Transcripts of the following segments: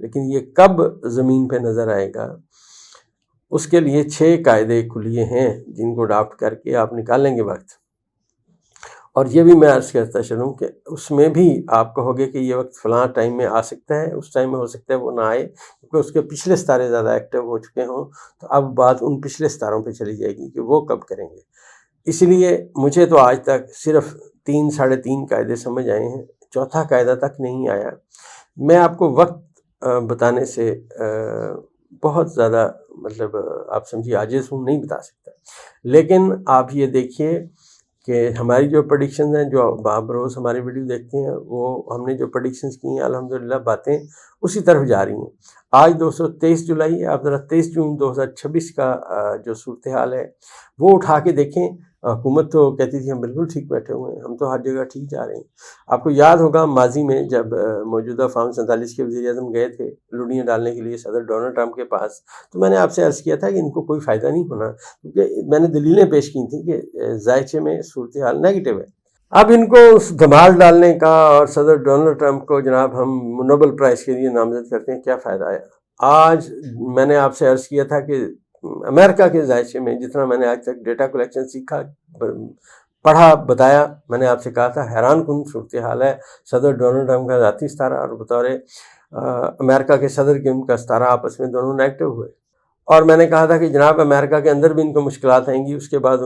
لیکن یہ کب زمین پہ نظر آئے گا، اس کے لیے 6 قاعدے کلیے ہیں جن کو اڈاپٹ کر کے آپ نکال لیں گے وقت۔ اور یہ بھی میں عرض کرتا چلوں کہ اس میں بھی آپ کہو گے کہ یہ وقت فلاں ٹائم میں آ سکتا ہے، اس ٹائم میں ہو سکتا ہے وہ نہ آئے، کیونکہ اس کے پچھلے ستارے زیادہ ایکٹیو ہو چکے ہوں، تو اب بات ان پچھلے ستاروں پہ چلی جائے گی کہ وہ کب کریں گے۔ اس لیے مجھے تو آج تک صرف 3 ساڑھے 3 قاعدے سمجھ آئے ہیں، چوتھا قاعدہ تک نہیں آیا۔ میں آپ کو وقت بتانے سے بہت زیادہ آپ سمجھیے عاجز ہوں، نہیں بتا سکتا، لیکن آپ یہ دیکھیے کہ ہماری جو پریڈکشنز ہیں، جو آپ روز ہماری ویڈیو دیکھتے ہیں، وہ ہم نے جو پریڈکشنز کی ہیں الحمدللہ باتیں اسی طرف جا رہی ہیں۔ آج 23 جولائی ہے، آپ ذرا 23 جون 2026 کا جو صورتحال ہے وہ اٹھا کے دیکھیں۔ حکومت تو کہتی تھی ہم بالکل ٹھیک بیٹھے ہوئے ہیں، ہم تو ہر جگہ ٹھیک جا رہے ہیں۔ آپ کو یاد ہوگا ماضی میں جب موجودہ فارم 47 کے وزیر اعظم گئے تھے لڑیاں ڈالنے کے لیے صدر ڈونلڈ ٹرمپ کے پاس، تو میں نے آپ سے عرض کیا تھا کہ ان کو کوئی فائدہ نہیں ہونا، کیونکہ میں نے دلیلیں پیش کی تھیں کہ ذائچے میں صورتحال نیگیٹو ہے۔ اب ان کو اس دھمال ڈالنے کا اور صدر ڈونلڈ ٹرمپ کو جناب ہم نوبل پرائز کے لیے نامزد کرتے ہیں، کیا فائدہ آیا؟ آج میں نے آپ سے عرض کیا تھا کہ امریکہ کے ذائچے میں جتنا میں نے آج تک ڈیٹا کلیکشن سیکھا، پڑھا، بتایا، میں نے آپ سے کہا تھا حیران کن صورتحال ہے۔ صدر ڈونلڈ ٹرمپ کا ذاتی ستارہ اور بطور امریکہ کے صدر کے ان کا ستارہ آپس میں دونوں نیگیٹو ہوئے، اور میں نے کہا تھا کہ جناب امریکہ کے اندر بھی ان کو مشکلات آئیں گی۔ اس کے بعد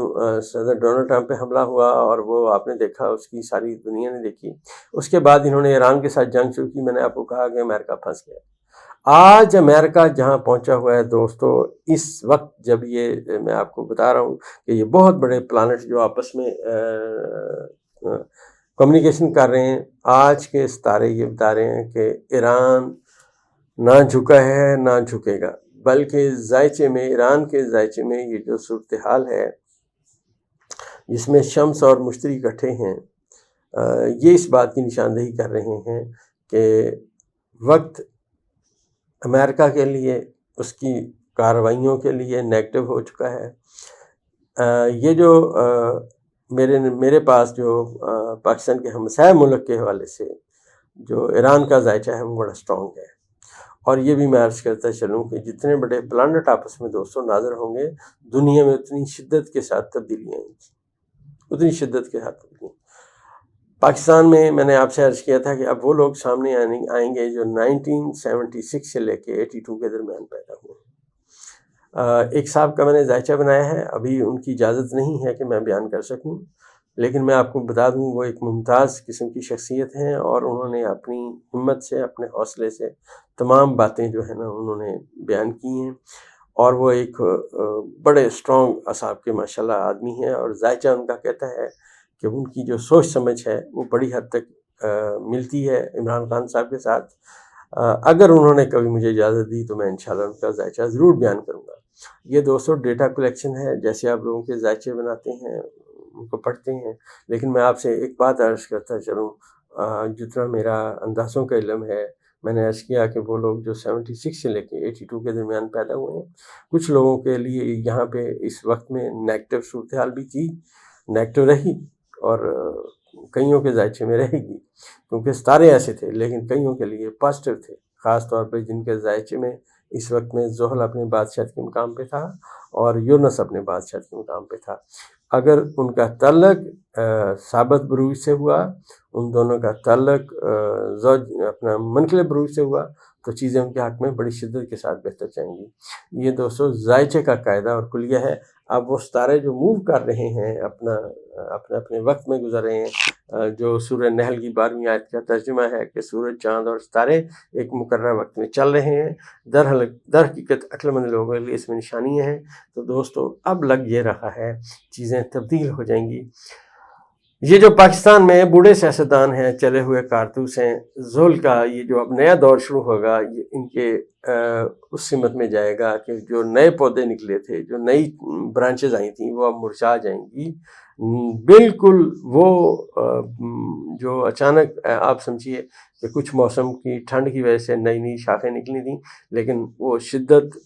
صدر ڈونلڈ ٹرمپ پہ حملہ ہوا اور وہ آپ نے دیکھا، اس کی ساری دنیا نے دیکھی۔ اس کے بعد انہوں نے ایران کے ساتھ جنگ شروع کی، میں نے آپ کو کہا کہ امریکہ پھنس گیا۔ آج امریکہ جہاں پہنچا ہوا ہے دوستو، اس وقت جب یہ میں آپ کو بتا رہا ہوں کہ یہ بہت بڑے پلانٹ جو آپس میں کمیونیکیشن کر رہے ہیں، آج کے ستارے یہ بتا رہے ہیں کہ ایران نہ جھکا ہے نہ جھکے گا، بلکہ ذائچے میں، ایران کے ذائچے میں یہ جو صورتحال ہے جس میں شمس اور مشتری اکٹھے ہیں، یہ اس بات کی نشاندہی کر رہے ہیں کہ وقت امریکہ کے لیے، اس کی کارروائیوں کے لیے نیگیٹو ہو چکا ہے۔ یہ جو میرے پاس جو پاکستان کے ہمسائے ملک کے حوالے سے جو ایران کا ذائچہ ہے وہ بڑا سٹرونگ ہے، اور یہ بھی میں عرض کرتا چلوں کہ جتنے بڑے پلانٹ آپس میں دوستوں ناظر ہوں گے، دنیا میں اتنی شدت کے ساتھ تبدیلیاں آئیں گی، اتنی شدت کے ساتھ تبدیلیاں۔ پاکستان میں نے آپ سے عرض کیا تھا کہ اب وہ لوگ سامنے آئیں گے جو 1976 سے لے کے 82 کے درمیان پیدا ہوئے۔ ایک صاحب کا میں نے ذائچہ بنایا ہے، ابھی ان کی اجازت نہیں ہے کہ میں بیان کر سکوں، لیکن میں آپ کو بتا دوں وہ ایک ممتاز قسم کی شخصیت ہیں، اور انہوں نے اپنی ہمت سے، اپنے حوصلے سے تمام باتیں جو ہے نا انہوں نے بیان کی ہیں، اور وہ ایک بڑے اسٹرانگ اعصاب کے ماشاءاللہ آدمی ہیں، اور ذائچہ ان کا کہتا ہے کہ ان کی جو سوچ سمجھ ہے وہ بڑی حد تک ملتی ہے عمران خان صاحب کے ساتھ۔ اگر انہوں نے کبھی مجھے اجازت دی تو میں انشاءاللہ ان کا ذائچہ ضرور بیان کروں گا۔ یہ دوستوں ڈیٹا کلیکشن ہے، جیسے آپ لوگوں کے ذائچے بناتے ہیں، ان کو پڑھتے ہیں، لیکن میں آپ سے ایک بات عرض کرتا چلوں، جتنا میرا اندازوں کا علم ہے، میں نے عرض کیا کہ وہ لوگ جو 76 سے لے کے 82 کے درمیان پیدا ہوئے ہیں، کچھ لوگوں کے لیے یہاں پہ اس وقت میں نیگیٹو صورتحال بھی تھی، نیگیٹو رہی، اور کئیوں کے ذائچے میں رہے گی، کیونکہ ستارے ایسے تھے، لیکن کئیوں کے لیے پازیٹیو تھے، خاص طور پہ جن کے ذائچے میں اس وقت میں زحل اپنے بادشاہت کے مقام پہ تھا اور یونس اپنے بادشاہت کے مقام پہ تھا۔ اگر ان کا تعلق ثابت بروج سے ہوا، ان دونوں کا تعلق اپنا منقلب بروج سے ہوا، تو چیزیں ان کے حق میں بڑی شدت کے ساتھ بہتر جائیں گی۔ یہ دوستو ذائچے کا قاعدہ اور کلیہ ہے۔ اب وہ ستارے جو موو کر رہے ہیں، اپنے وقت میں گزر رہے ہیں، جو سورہ نحل کی 12ویں آیت کا ترجمہ ہے کہ سورج، چاند اور ستارے ایک مقررہ وقت میں چل رہے ہیں، در حقیقت عقل مند لوگوں کے لیے اس میں نشانیاں ہیں۔ تو دوستو اب لگ یہ رہا ہے چیزیں تبدیل ہو جائیں گی۔ یہ جو پاکستان میں بوڑھے سیاستدان ہیں، چلے ہوئے کارتوس ہیں، زحل کا یہ جو اب نیا دور شروع ہوگا، یہ ان کے اس سمت میں جائے گا کہ جو نئے پودے نکلے تھے، جو نئی برانچز آئی تھیں، وہ اب مرجھا جائیں گی۔ بالکل وہ جو اچانک آپ سمجھیے کہ کچھ موسم کی ٹھنڈ کی وجہ سے نئی شاخیں نکلی تھیں، لیکن وہ شدت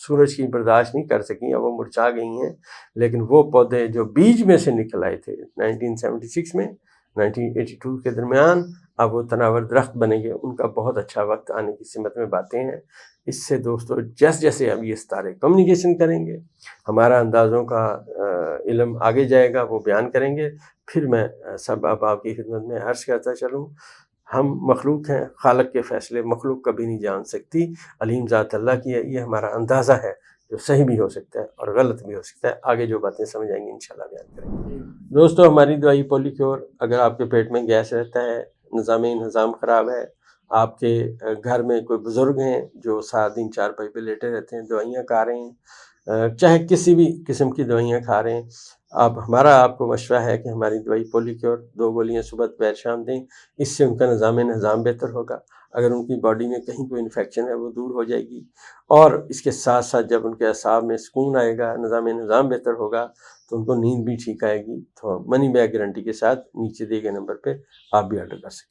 سورج کی برداشت نہیں کر سکیں، اب وہ مرجھا گئی ہیں۔ لیکن وہ پودے جو بیج میں سے نکل آئے تھے 1976 میں 1982 کے درمیان، اب وہ تناور درخت بنیں گے، ان کا بہت اچھا وقت آنے کی سمت میں باتیں ہیں۔ اس سے دوستو جیسے جیسے اب یہ ستارے کمیونیکیشن کریں گے، ہمارا اندازوں کا علم آگے جائے گا، وہ بیان کریں گے، پھر میں سب اب آپ کی خدمت میں عرض کرتا چلوں، ہم مخلوق ہیں، خالق کے فیصلے مخلوق کبھی نہیں جان سکتی، علیم ذات اللہ کی ہے، یہ ہمارا اندازہ ہے جو صحیح بھی ہو سکتا ہے اور غلط بھی ہو سکتا ہے۔ آگے جو باتیں سمجھ آئیں گی انشاءاللہ بیان کریں گے۔ دوستو ہماری دوائی پولی کیور، اگر آپ کے پیٹ میں گیس رہتا ہے، نظام خراب ہے، آپ کے گھر میں کوئی بزرگ ہیں جو 7 دن چارپائی پہ لیٹے رہتے ہیں، دوائیاں کھا رہے ہیں، چاہے کسی بھی قسم کی دوائیاں کھا رہے ہیں، ہمارا آپ کو مشورہ ہے کہ ہماری دوائی پولی کیور 2 گولیاں صبح دوپہر شام دیں، اس سے ان کا نظام بہتر ہوگا۔ اگر ان کی باڈی میں کہیں کوئی انفیکشن ہے وہ دور ہو جائے گی، اور اس کے ساتھ ساتھ جب ان کے اعصاب میں سکون آئے گا، نظام بہتر ہوگا، تو ان کو نیند بھی ٹھیک آئے گی۔ تو منی بیک گارنٹی کے ساتھ نیچے دیے گئے نمبر پہ آپ بھی آرڈر کر سکتے ہیں۔